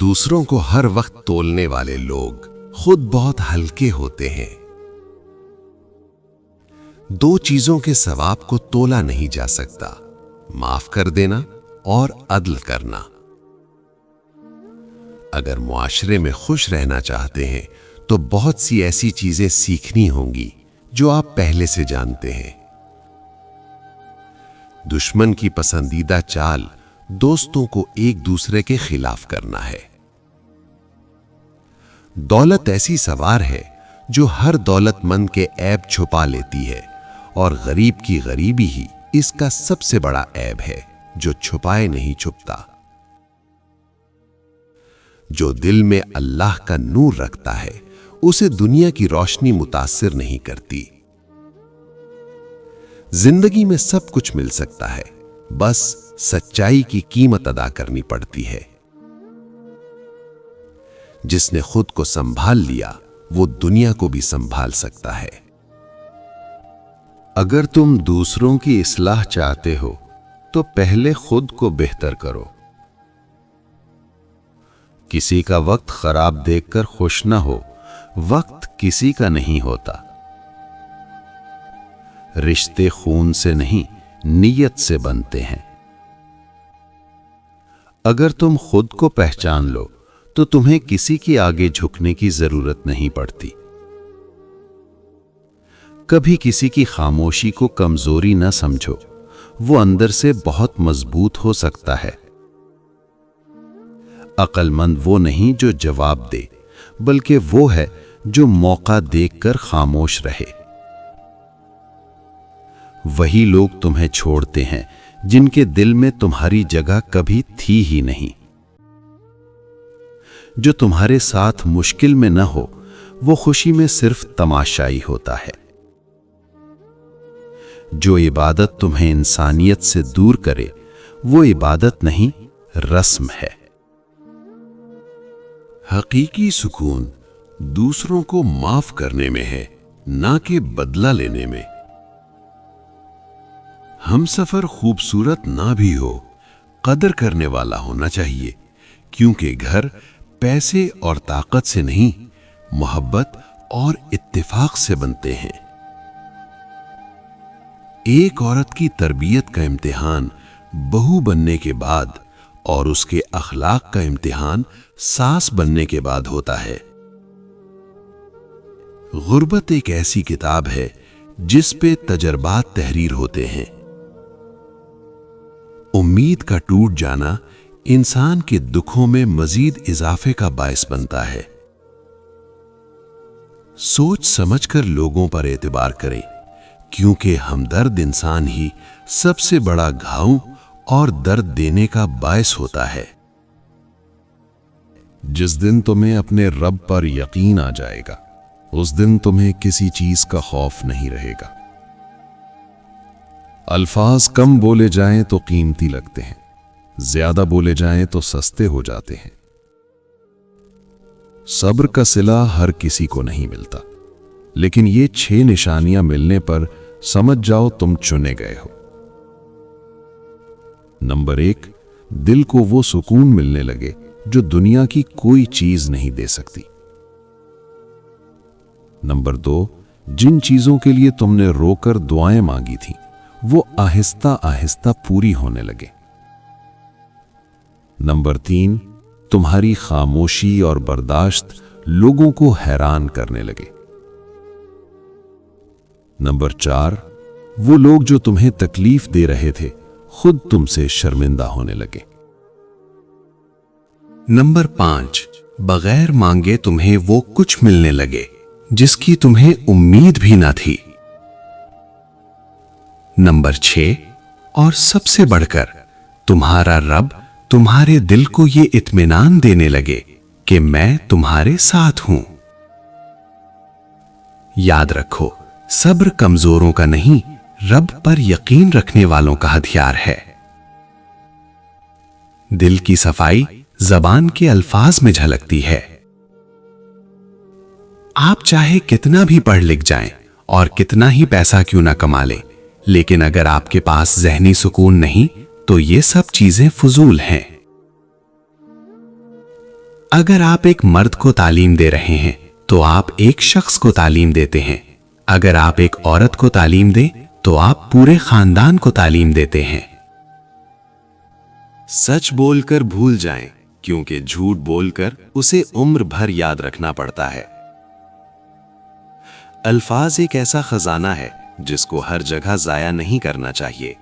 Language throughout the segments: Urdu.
دوسروں کو ہر وقت تولنے والے لوگ خود بہت ہلکے ہوتے ہیں۔ دو چیزوں کے ثواب کو تولا نہیں جا سکتا، معاف کر دینا اور عدل کرنا۔ اگر معاشرے میں خوش رہنا چاہتے ہیں تو بہت سی ایسی چیزیں سیکھنی ہوں گی جو آپ پہلے سے جانتے ہیں۔ دشمن کی پسندیدہ چال دوستوں کو ایک دوسرے کے خلاف کرنا ہے۔ دولت ایسی سوار ہے جو ہر دولت مند کے عیب چھپا لیتی ہے، اور غریب کی غریبی ہی اس کا سب سے بڑا عیب ہے جو چھپائے نہیں چھپتا۔ جو دل میں اللہ کا نور رکھتا ہے اسے دنیا کی روشنی متاثر نہیں کرتی۔ زندگی میں سب کچھ مل سکتا ہے، بس سچائی کی قیمت ادا کرنی پڑتی ہے۔ جس نے خود کو سنبھال لیا وہ دنیا کو بھی سنبھال سکتا ہے۔ اگر تم دوسروں کی اصلاح چاہتے ہو تو پہلے خود کو بہتر کرو۔ کسی کا وقت خراب دیکھ کر خوش نہ ہو، وقت کسی کا نہیں ہوتا۔ رشتے خون سے نہیں نیت سے بنتے ہیں۔ اگر تم خود کو پہچان لو تو تمہیں کسی کے آگے جھکنے کی ضرورت نہیں پڑتی۔ کبھی کسی کی خاموشی کو کمزوری نہ سمجھو، وہ اندر سے بہت مضبوط ہو سکتا ہے۔ عقل مند وہ نہیں جو جواب دے، بلکہ وہ ہے جو موقع دیکھ کر خاموش رہے۔ وہی لوگ تمہیں چھوڑتے ہیں جن کے دل میں تمہاری جگہ کبھی تھی ہی نہیں۔ جو تمہارے ساتھ مشکل میں نہ ہو وہ خوشی میں صرف تماشائی ہوتا ہے۔ جو عبادت تمہیں انسانیت سے دور کرے وہ عبادت نہیں، رسم ہے۔ حقیقی سکون دوسروں کو معاف کرنے میں ہے، نہ کہ بدلہ لینے میں۔ ہم سفر خوبصورت نہ بھی ہو، قدر کرنے والا ہونا چاہیے، کیونکہ گھر پیسے اور طاقت سے نہیں، محبت اور اتفاق سے بنتے ہیں۔ ایک عورت کی تربیت کا امتحان بہو بننے کے بعد اور اس کے اخلاق کا امتحان ساس بننے کے بعد ہوتا ہے۔ غربت ایک ایسی کتاب ہے جس پہ تجربات تحریر ہوتے ہیں۔ امید کا ٹوٹ جانا انسان کے دکھوں میں مزید اضافے کا باعث بنتا ہے۔ سوچ سمجھ کر لوگوں پر اعتبار کریں، کیونکہ ہمدرد انسان ہی سب سے بڑا گھاؤ اور درد دینے کا باعث ہوتا ہے۔ جس دن تمہیں اپنے رب پر یقین آ جائے گا، اس دن تمہیں کسی چیز کا خوف نہیں رہے گا۔ الفاظ کم بولے جائیں تو قیمتی لگتے ہیں، زیادہ بولے جائیں تو سستے ہو جاتے ہیں۔ صبر کا صلہ ہر کسی کو نہیں ملتا، لیکن یہ 6 نشانیاں ملنے پر سمجھ جاؤ تم چنے گئے ہو۔ نمبر 1، دل کو وہ سکون ملنے لگے جو دنیا کی کوئی چیز نہیں دے سکتی۔ نمبر 2، جن چیزوں کے لیے تم نے رو کر دعائیں مانگی تھیں وہ آہستہ آہستہ پوری ہونے لگے۔ نمبر 3، تمہاری خاموشی اور برداشت لوگوں کو حیران کرنے لگے۔ نمبر 4، وہ لوگ جو تمہیں تکلیف دے رہے تھے خود تم سے شرمندہ ہونے لگے۔ نمبر 5، بغیر مانگے تمہیں وہ کچھ ملنے لگے جس کی تمہیں امید بھی نہ تھی۔ نمبر 6، اور سب سے بڑھ کر تمہارا رب تمہارے دل کو یہ اطمینان دینے لگے کہ میں تمہارے ساتھ ہوں۔ یاد رکھو، صبر کمزوروں کا نہیں، رب پر یقین رکھنے والوں کا ہتھیار ہے۔ دل کی صفائی زبان کے الفاظ میں جھلکتی ہے۔ آپ چاہے کتنا بھی پڑھ لکھ جائیں اور کتنا ہی پیسہ کیوں نہ کما لیں، لیکن اگر آپ کے پاس ذہنی سکون نہیں تو یہ سب چیزیں فضول ہیں۔ اگر آپ ایک مرد کو تعلیم دے رہے ہیں تو آپ ایک شخص کو تعلیم دیتے ہیں، اگر آپ ایک عورت کو تعلیم دیں تو آپ پورے خاندان کو تعلیم دیتے ہیں۔ سچ بول کر بھول جائیں، کیونکہ جھوٹ بول کر اسے عمر بھر یاد رکھنا پڑتا ہے۔ الفاظ ایک ایسا خزانہ ہے جس کو ہر جگہ ضائع نہیں کرنا چاہیے۔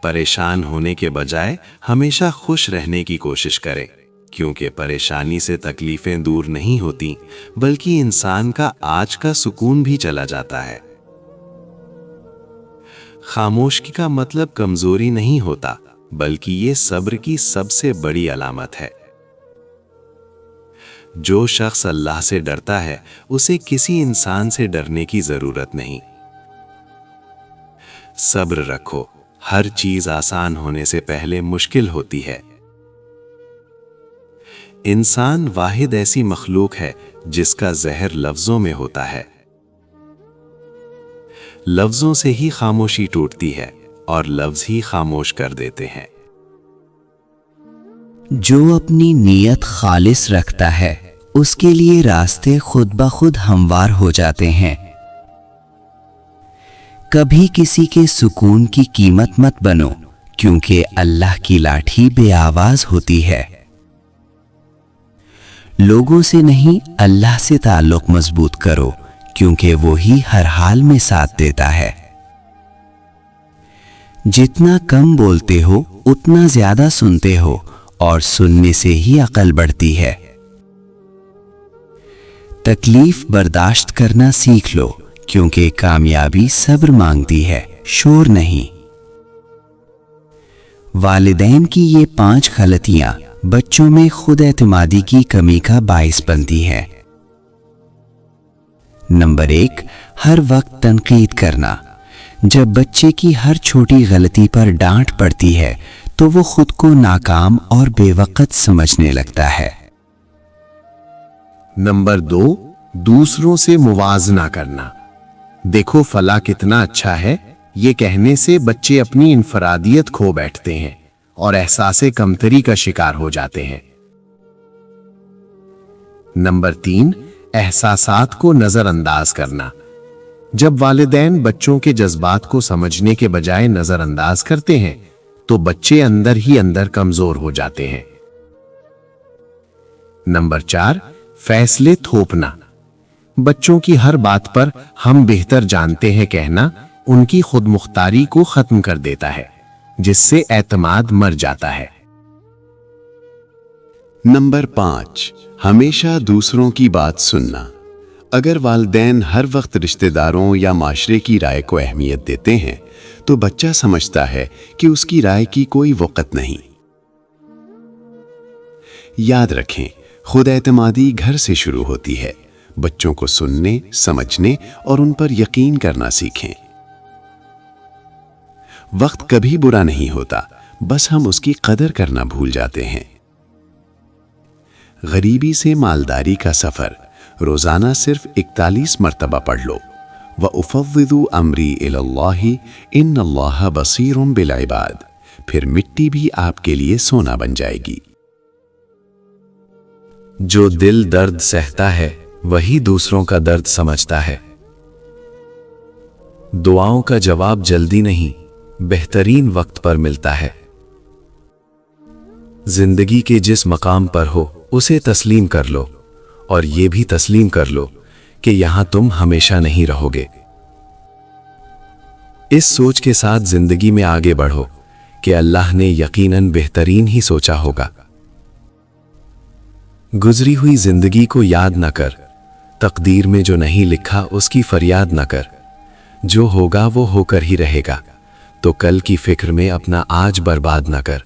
پریشان ہونے کے بجائے ہمیشہ خوش رہنے کی کوشش کریں، کیونکہ پریشانی سے تکلیفیں دور نہیں ہوتی بلکہ انسان کا آج کا سکون بھی چلا جاتا ہے۔ خاموشی کا مطلب کمزوری نہیں ہوتا، بلکہ یہ صبر کی سب سے بڑی علامت ہے۔ جو شخص اللہ سے ڈرتا ہے اسے کسی انسان سے ڈرنے کی ضرورت نہیں۔ صبر رکھو، ہر چیز آسان ہونے سے پہلے مشکل ہوتی ہے۔ انسان واحد ایسی مخلوق ہے جس کا زہر لفظوں میں ہوتا ہے۔ لفظوں سے ہی خاموشی ٹوٹتی ہے اور لفظ ہی خاموش کر دیتے ہیں۔ جو اپنی نیت خالص رکھتا ہے اس کے لیے راستے خود بخود ہموار ہو جاتے ہیں۔ کبھی کسی کے سکون کی قیمت مت بنو، کیونکہ اللہ کی لاٹھی بے آواز ہوتی ہے۔ لوگوں سے نہیں، اللہ سے تعلق مضبوط کرو، کیونکہ وہی ہر حال میں ساتھ دیتا ہے۔ جتنا کم بولتے ہو اتنا زیادہ سنتے ہو، اور سننے سے ہی عقل بڑھتی ہے۔ تکلیف برداشت کرنا سیکھ لو، کیونکہ کامیابی صبر مانگتی ہے، شور نہیں۔ والدین کی یہ 5 غلطیاں بچوں میں خود اعتمادی کی کمی کا باعث بنتی ہے۔ نمبر 1، ہر وقت تنقید کرنا۔ جب بچے کی ہر چھوٹی غلطی پر ڈانٹ پڑتی ہے تو وہ خود کو ناکام اور بے وقت سمجھنے لگتا ہے۔ نمبر 2، دوسروں سے موازنہ کرنا۔ دیکھو فلاں کتنا اچھا ہے، یہ کہنے سے بچے اپنی انفرادیت کھو بیٹھتے ہیں اور احساس کمتری کا شکار ہو جاتے ہیں۔ نمبر 3، احساسات کو نظر انداز کرنا۔ جب والدین بچوں کے جذبات کو سمجھنے کے بجائے نظر انداز کرتے ہیں تو بچے اندر ہی اندر کمزور ہو جاتے ہیں۔ نمبر 4، فیصلے تھوپنا۔ بچوں کی ہر بات پر ہم بہتر جانتے ہیں کہنا ان کی خود مختاری کو ختم کر دیتا ہے، جس سے اعتماد مر جاتا ہے۔ نمبر 5، ہمیشہ دوسروں کی بات سننا۔ اگر والدین ہر وقت رشتہ داروں یا معاشرے کی رائے کو اہمیت دیتے ہیں تو بچہ سمجھتا ہے کہ اس کی رائے کی کوئی وقت نہیں۔ یاد رکھیں، خود اعتمادی گھر سے شروع ہوتی ہے۔ بچوں کو سننے، سمجھنے اور ان پر یقین کرنا سیکھیں۔ وقت کبھی برا نہیں ہوتا، بس ہم اس کی قدر کرنا بھول جاتے ہیں۔ غریبی سے مالداری کا سفر روزانہ صرف 41 مرتبہ پڑھ لو۔ وَأُفَوِّضُ أَمْرِي إِلَى اللَّهِ إِنَّ اللَّهَ بَصِيرٌ بِالْعِبَادِ، پھر مٹی بھی آپ کے لیے سونا بن جائے گی۔ جو دل درد سہتا ہے وہی دوسروں کا درد سمجھتا ہے۔ دعاؤں کا جواب جلدی نہیں، بہترین وقت پر ملتا ہے۔ زندگی کے جس مقام پر ہو اسے تسلیم کر لو، اور یہ بھی تسلیم کر لو کہ یہاں تم ہمیشہ نہیں رہو گے۔ اس سوچ کے ساتھ زندگی میں آگے بڑھو کہ اللہ نے یقیناً بہترین ہی سوچا ہوگا۔ گزری ہوئی زندگی کو یاد نہ کر، تقدیر میں جو نہیں لکھا اس کی فریاد نہ کر۔ جو ہوگا وہ ہو کر ہی رہے گا، تو کل کی فکر میں اپنا آج برباد نہ کر۔